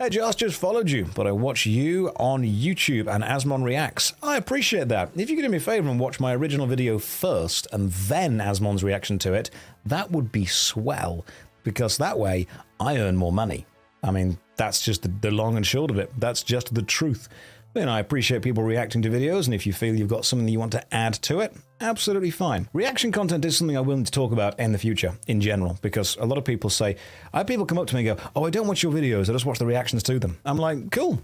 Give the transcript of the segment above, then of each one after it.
Hey Josh, just followed you, but I watch you on YouTube and Asmon reacts. I appreciate that. If you could do me a favor and watch my original video first and then Asmon's reaction to it, that would be swell, because that way I earn more money. I mean, that's just the long and short of it. That's just the truth. Then I appreciate people reacting to videos, and if you feel you've got something you want to add to it, absolutely fine. Reaction content is something I'm willing to talk about in the future, in general, because a lot of people say, I have people come up to me and go, oh, I don't watch your videos, I just watch the reactions to them. I'm like, cool,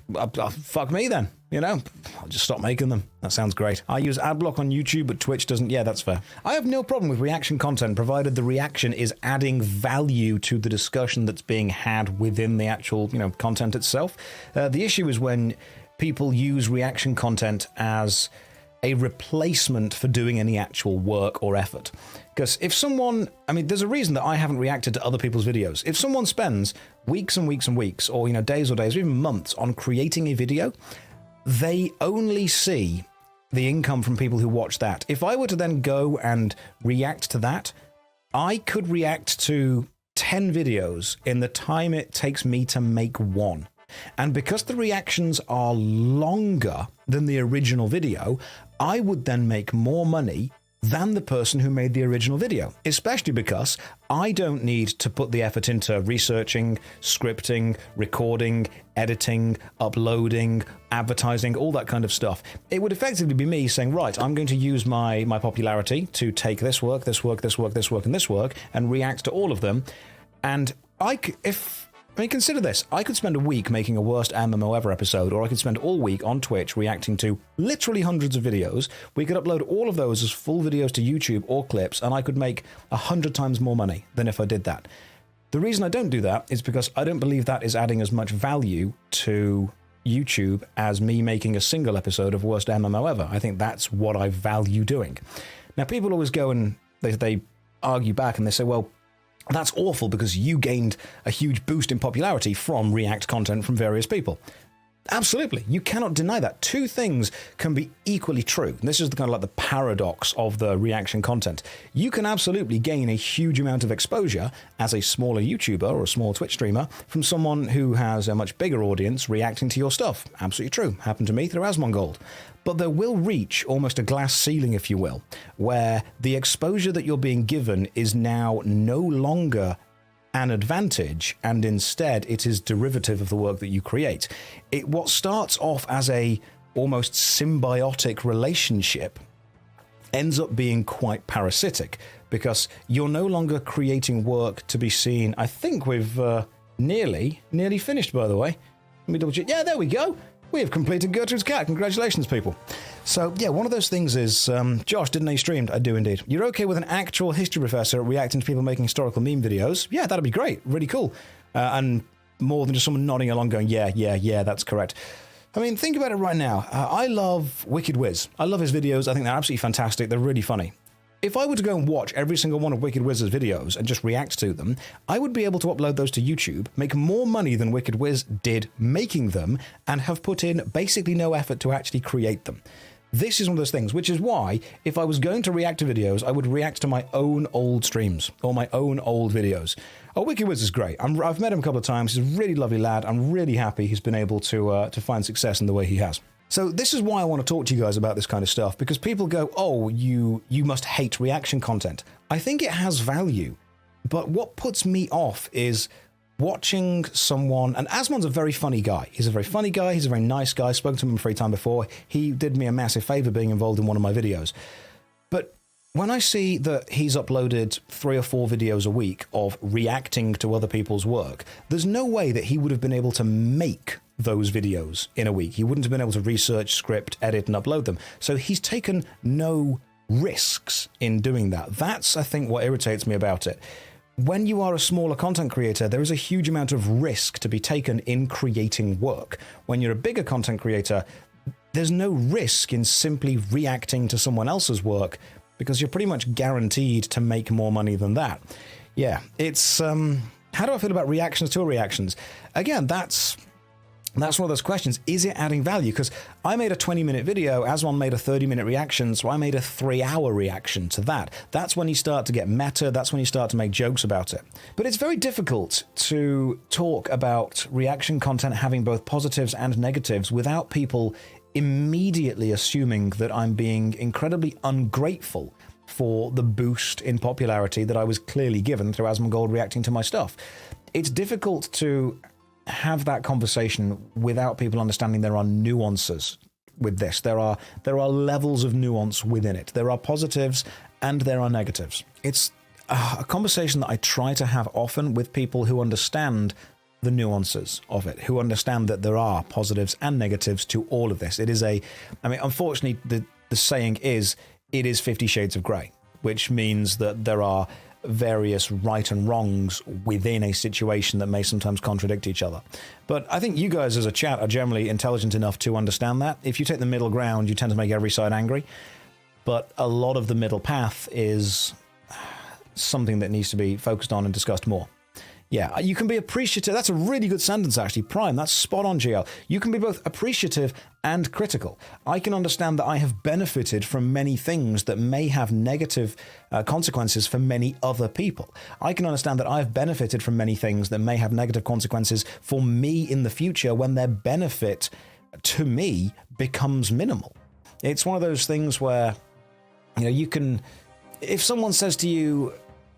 fuck me then, you know, I'll just stop making them. That sounds great. I use adblock on YouTube, but Twitch doesn't. Yeah, that's fair. I have no problem with reaction content, provided the reaction is adding value to the discussion that's being had within the actual, content itself. The issue is when people use reaction content as a replacement for doing any actual work or effort. Because if someone, there's a reason that I haven't reacted to other people's videos. If someone spends weeks and weeks and weeks, or days or days, or even months on creating a video, they only see the income from people who watch that. If I were to then go and react to that, I could react to 10 videos in the time it takes me to make one. And because the reactions are longer than the original video, I would then make more money than the person who made the original video, especially because I don't need to put the effort into researching, scripting, recording, editing, uploading, advertising, all that kind of stuff. It would effectively be me saying, right, I'm going to use my popularity to take this work, this work, this work, this work, and this work, and react to all of them. And consider this. I could spend a week making a worst MMO ever episode, or I could spend all week on Twitch reacting to literally hundreds of videos. We could upload all of those as full videos to YouTube or clips, and I could make 100 times more money than if I did that. The reason I don't do that is because I don't believe that is adding as much value to YouTube as me making a single episode of worst MMO ever. I think that's what I value doing. Now, people always go and they argue back and they say, well, that's awful because you gained a huge boost in popularity from React content from various people. Absolutely. You cannot deny that. Two things can be equally true. This is the kind of like the paradox of the reaction content. You can absolutely gain a huge amount of exposure as a smaller YouTuber or a small Twitch streamer from someone who has a much bigger audience reacting to your stuff. Absolutely true. Happened to me through Asmongold. But there will reach almost a glass ceiling, if you will, where the exposure that you're being given is now no longer an advantage, and instead it is derivative of the work that you create. What starts off as a almost symbiotic relationship ends up being quite parasitic, because you're no longer creating work to be seen. I think we've nearly finished, by the way. Let me double check. Yeah, there we go. We have completed Gertrude's Cat. Congratulations, people. So, yeah, one of those things is, Josh, didn't know you streamed? I do indeed. You're okay with an actual history professor reacting to people making historical meme videos? Yeah, that'd be great. Really cool. And more than just someone nodding along going, yeah, that's correct. Think about it right now. I love Wicked Wiz. I love his videos. I think they're absolutely fantastic. They're really funny. If I were to go and watch every single one of Wicked Wiz's videos and just react to them, I would be able to upload those to YouTube, make more money than Wicked Wiz did making them, and have put in basically no effort to actually create them. This is one of those things, which is why, if I was going to react to videos, I would react to my own old streams, or my own old videos. Oh, Wicked Wiz is great. I've met him a couple of times. He's a really lovely lad. I'm really happy he's been able to find success in the way he has. So this is why I want to talk to you guys about this kind of stuff, because people go, oh, you must hate reaction content. I think it has value, but what puts me off is watching someone, and Asmon's a very funny guy. He's a very funny guy. He's a very nice guy. I've spoken to him in free time before. He did me a massive favor being involved in one of my videos. But when I see that he's uploaded 3 or 4 videos a week of reacting to other people's work, there's no way that he would have been able to make those videos in a week. He wouldn't have been able to research, script, edit, and upload them. So he's taken no risks in doing that. That's, I think, what irritates me about it. When you are a smaller content creator, there is a huge amount of risk to be taken in creating work. When you're a bigger content creator, there's no risk in simply reacting to someone else's work, because you're pretty much guaranteed to make more money than that. Yeah, it's... how do I feel about reactions to reactions? Again, that's That's one of those questions. Is it adding value? Because I made a 20-minute video, Asmon made a 30-minute reaction, so I made a 3-hour reaction to that. That's when you start to get meta, that's when you start to make jokes about it. But it's very difficult to talk about reaction content having both positives and negatives without people immediately assuming that I'm being incredibly ungrateful for the boost in popularity that I was clearly given through Asmongold reacting to my stuff. It's difficult to have that conversation without people understanding there are nuances with this. There are levels of nuance within it. There are positives and there are negatives. It's a conversation that I try to have often with people who understand the nuances of it, who understand that there are positives and negatives to all of this. It is unfortunately, the saying is, it is 50 Shades of Grey, which means that there are various right and wrongs within a situation that may sometimes contradict each other. But I think you guys as a chat are generally intelligent enough to understand that. If you take the middle ground, you tend to make every side angry. But a lot of the middle path is something that needs to be focused on and discussed more. Yeah, you can be appreciative. That's a really good sentence, actually. Prime, that's spot on, GL. You can be both appreciative and critical. I can understand that I have benefited from many things that may have negative consequences for many other people. I can understand that I've benefited from many things that may have negative consequences for me in the future when their benefit to me becomes minimal. It's one of those things where, you can, if someone says to you,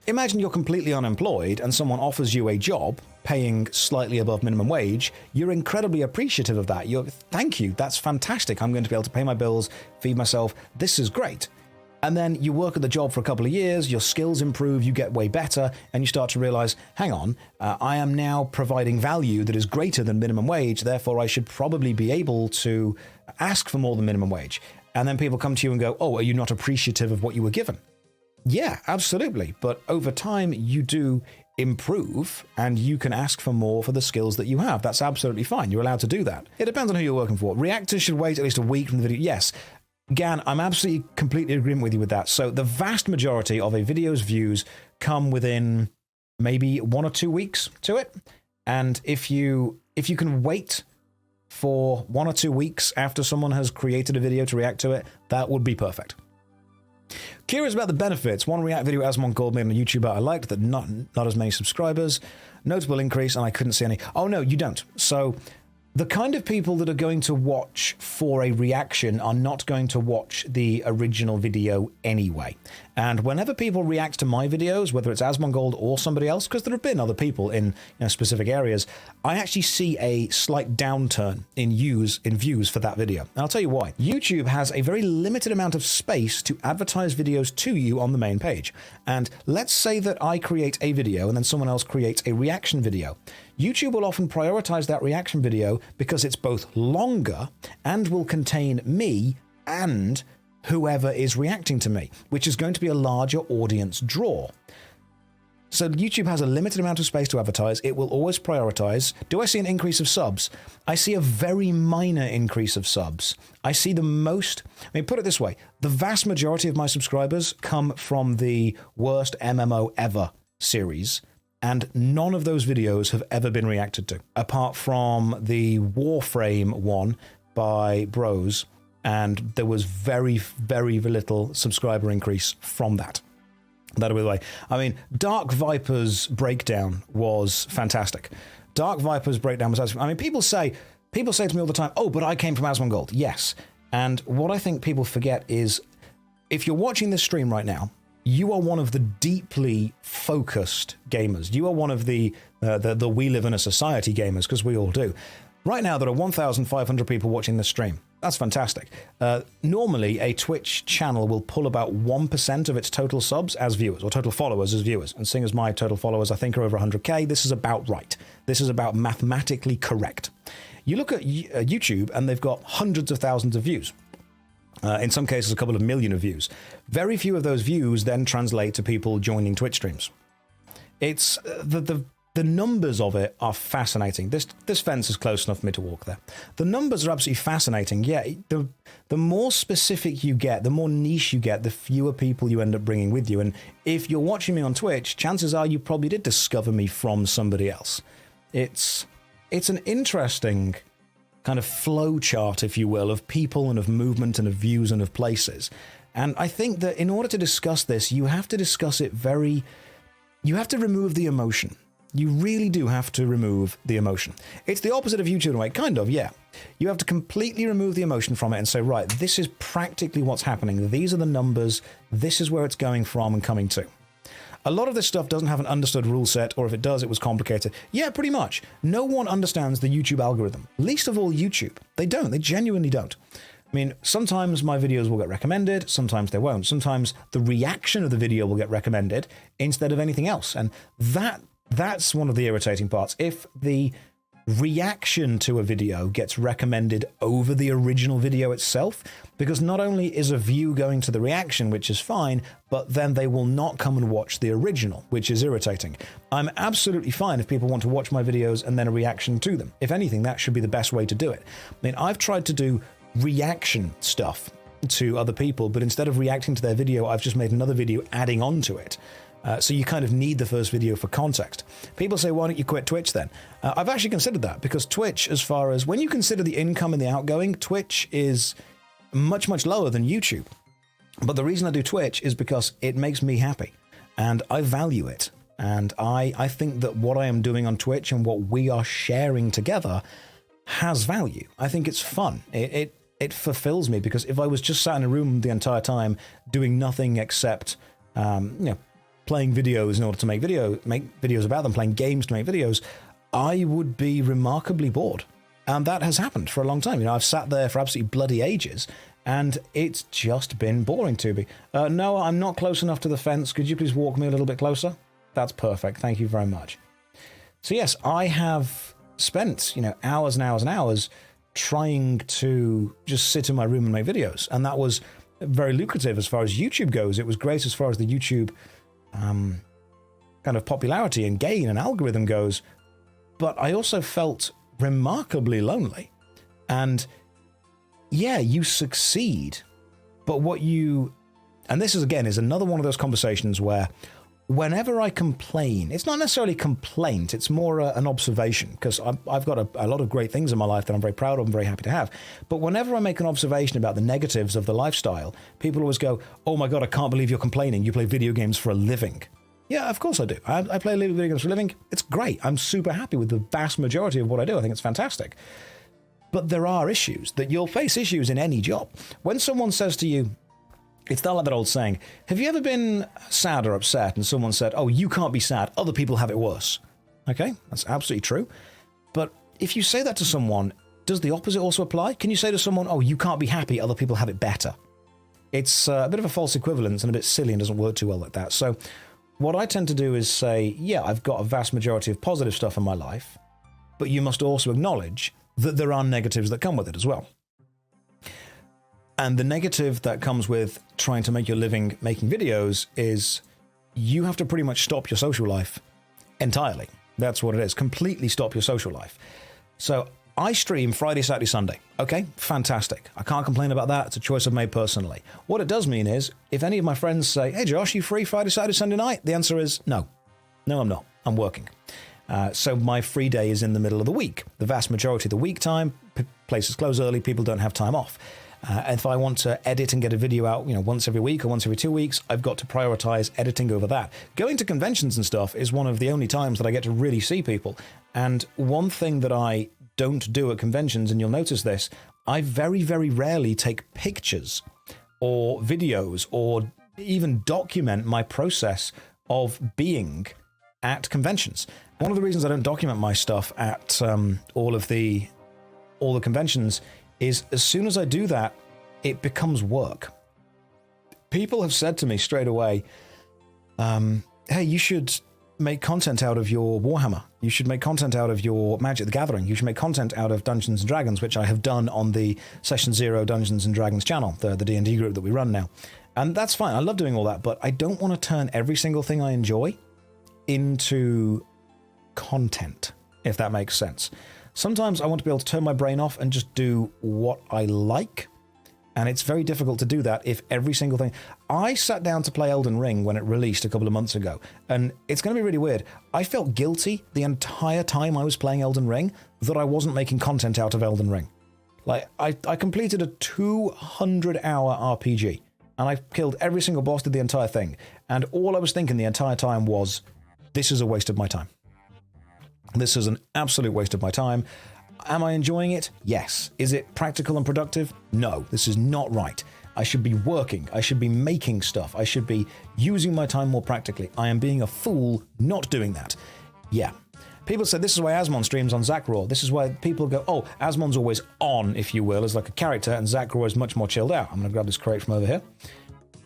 imagine you're completely unemployed and someone offers you a job paying slightly above minimum wage. You're incredibly appreciative of that. Thank you, that's fantastic. I'm going to be able to pay my bills, feed myself. This is great. And then you work at the job for a couple of years, your skills improve, you get way better, and you start to realize, hang on, I am now providing value that is greater than minimum wage, therefore I should probably be able to ask for more than minimum wage. And then people come to you and go, oh, are you not appreciative of what you were given? Yeah, absolutely. But over time, you do improve and you can ask for more for the skills that you have. That's absolutely fine. You're allowed to do that. It depends on who you're working for. Reactors should wait at least a week from the video. Yes, Gan, I'm absolutely completely in agreement with you with that. So the vast majority of a video's views come within maybe 1 or 2 weeks to it. And if you can wait for 1 or 2 weeks after someone has created a video to react to it, that would be perfect. Curious about the benefits. One React video Asmongold made on YouTube I liked that not as many subscribers. Notable increase, and I couldn't see any. Oh no, you don't. So the kind of people that are going to watch for a reaction are not going to watch the original video anyway. And whenever people react to my videos, whether it's Asmongold or somebody else, because there have been other people in specific areas, I actually see a slight downturn in views for that video. And I'll tell you why. YouTube has a very limited amount of space to advertise videos to you on the main page. And let's say that I create a video and then someone else creates a reaction video. YouTube will often prioritize that reaction video because it's both longer and will contain me and whoever is reacting to me, which is going to be a larger audience draw. So YouTube has a limited amount of space to advertise. It will always prioritize. Do I see an increase of subs? I see a very minor increase of subs. I see the most, put it this way, the vast majority of my subscribers come from the worst MMO ever series, and none of those videos have ever been reacted to, apart from the Warframe one by Bros, and there was very, very little subscriber increase from that. That by the way, Dark Viper's breakdown was fantastic. Dark Viper's breakdown was fantastic. People say to me all the time, oh, but I came from Asmongold. Yes. And what I think people forget is, if you're watching this stream right now, you are one of the deeply focused gamers. You are one of the we live in a society gamers, because we all do. Right now, there are 1,500 people watching this stream. That's fantastic. Normally, a Twitch channel will pull about 1% of its total subs as viewers, or total followers as viewers. And seeing as my total followers, I think, are over 100K, this is about right. This is about mathematically correct. You look at YouTube, and they've got hundreds of thousands of views. In some cases, a couple of million of views. Very few of those views then translate to people joining Twitch streams. It's the numbers of it are fascinating. This fence is close enough for me to walk there. The numbers are absolutely fascinating. Yeah, the more specific you get, the more niche you get, the fewer people you end up bringing with you. And if you're watching me on Twitch, chances are you probably did discover me from somebody else. It's an interesting kind of flow chart, if you will, of people and of movement and of views and of places. And I think that in order to discuss this, you have to discuss it you have to remove the emotion. You really do have to remove the emotion. It's the opposite of YouTube in a way, kind of, yeah. You have to completely remove the emotion from it and say, right, this is practically what's happening. These are the numbers. This is where it's going from and coming to. A lot of this stuff doesn't have an understood rule set, or if it does, it was complicated. Yeah, pretty much. No one understands the YouTube algorithm, least of all YouTube. They don't. They genuinely don't. I mean, sometimes my videos will get recommended, sometimes they won't. Sometimes the reaction of the video will get recommended instead of anything else. And that's one of the irritating parts. If the reaction to a video gets recommended over the original video itself, because not only is a view going to the reaction, which is fine, but then they will not come and watch the original, which is irritating. I'm absolutely fine if people want to watch my videos and then a reaction to them. If anything, that should be the best way to do it. I mean, I've tried to do reaction stuff to other people, but instead of reacting to their video, I've just made another video adding on to it. So you kind of need the first video for context. People say, why don't you quit Twitch then? I've actually considered that, because Twitch, as far as when you consider the income and the outgoing, Twitch is much, much lower than YouTube. But the reason I do Twitch is because it makes me happy, and I value it. And I think that what I am doing on Twitch and what we are sharing together has value. I think it's fun. It fulfills me, because if I was just sat in a room the entire time doing nothing except, playing videos in order to make videos about them, playing games to make videos, I would be remarkably bored. And that has happened for a long time. I've sat there for absolutely bloody ages, and it's just been boring to me. No, I'm not close enough to the fence. Could you please walk me a little bit closer? That's perfect. Thank you very much. So yes, I have spent, hours and hours and hours trying to just sit in my room and make videos. And that was very lucrative as far as YouTube goes. It was great as far as the YouTube kind of popularity and gain and algorithm goes, but I also felt remarkably lonely. And yeah, you succeed, but and this is another one of those conversations where whenever I complain, it's not necessarily complaint, it's more an observation, because I've got a lot of great things in my life that I'm very proud of and very happy to have. But whenever I make an observation about the negatives of the lifestyle, people always go, oh my God, I can't believe you're complaining. You play video games for a living. Yeah, of course I do. I play video games for a living. It's great. I'm super happy with the vast majority of what I do. I think it's fantastic. But there are issues that you'll face issues in any job. When someone says to you, it's not like that old saying, have you ever been sad or upset and someone said, oh, you can't be sad, other people have it worse? Okay, that's absolutely true. But if you say that to someone, does the opposite also apply? Can you say to someone, oh, you can't be happy, other people have it better? It's a bit of a false equivalence and a bit silly and doesn't work too well like that. So what I tend to do is say, yeah, I've got a vast majority of positive stuff in my life, but you must also acknowledge that there are negatives that come with it as well. And the negative that comes with trying to make your living making videos is you have to pretty much stop your social life entirely. That's what it is. Completely stop your social life. So I stream Friday, Saturday, Sunday. Okay, fantastic. I can't complain about that. It's a choice I've made personally. What it does mean is if any of my friends say, hey, Josh, you free Friday, Saturday, Sunday night? The answer is no. No, I'm not. I'm working. So my free day is in the middle of the week. The vast majority of the week time, places close early, people don't have time off. If I want to edit and get a video out, once every week or once every 2 weeks, I've got to prioritize editing over that. Going to conventions and stuff is one of the only times that I get to really see people. And one thing that I don't do at conventions, and you'll notice this, I very, very rarely take pictures or videos or even document my process of being at conventions. One of the reasons I don't document my stuff at all the conventions is as soon as I do that, it becomes work. People have said to me straight away, hey, you should make content out of your Warhammer. You should make content out of your Magic the Gathering. You should make content out of Dungeons and Dragons, which I have done on the Session Zero Dungeons and Dragons channel, the D&D group that we run now. And that's fine. I love doing all that, but I don't want to turn every single thing I enjoy into content, if that makes sense. Sometimes I want to be able to turn my brain off and just do what I like. And it's very difficult to do that if every single thing... I sat down to play Elden Ring when it released a couple of months ago, and it's going to be really weird. I felt guilty the entire time I was playing Elden Ring that I wasn't making content out of Elden Ring. Like, I completed a 200-hour RPG, and I killed every single boss, did the entire thing. And all I was thinking the entire time was, this is a waste of my time. This is an absolute waste of my time. Am I enjoying it? Yes. Is it practical and productive? No, this is not right. I should be working. I should be making stuff. I should be using my time more practically. I am being a fool not doing that. Yeah. People say this is why Asmon streams on Zakraw. This is why people go, oh, Asmon's always on, if you will, as like a character, and Zakraw is much more chilled out. I'm going to grab this crate from over here.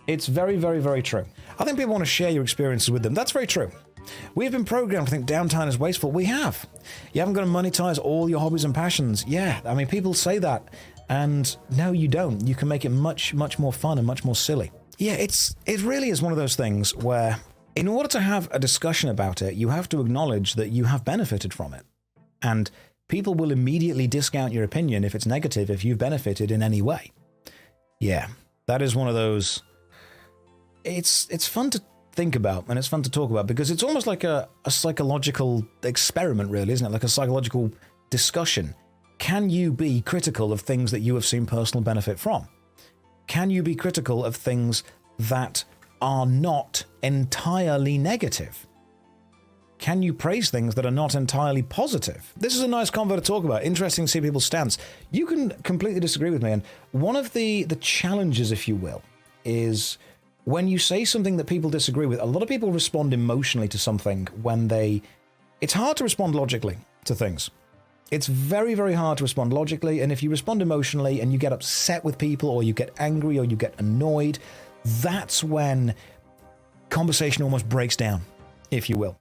It's very, very, very true. I think people want to share your experiences with them. That's very true. We've been programmed to think downtime is wasteful. We have. You haven't got to monetize all your hobbies and passions. Yeah, I mean, people say that, and no, you don't. You can make it much, much more fun and much more silly. Yeah, it really is one of those things where, in order to have a discussion about it, you have to acknowledge that you have benefited from it. And people will immediately discount your opinion if it's negative, if you've benefited in any way. Yeah, that is one of those... It's fun to think about, and it's fun to talk about, because it's almost like a psychological experiment, really, isn't it? Like a psychological discussion. Can you be critical of things that you have seen personal benefit from? Can you be critical of things that are not entirely negative? Can you praise things that are not entirely positive? This is a nice convo to talk about. Interesting to see people's stance. You can completely disagree with me, and one of the challenges, if you will, is... when you say something that people disagree with, a lot of people respond emotionally to something when they... It's hard to respond logically to things. It's very, very hard to respond logically, and if you respond emotionally and you get upset with people, or you get angry, or you get annoyed, that's when conversation almost breaks down, if you will.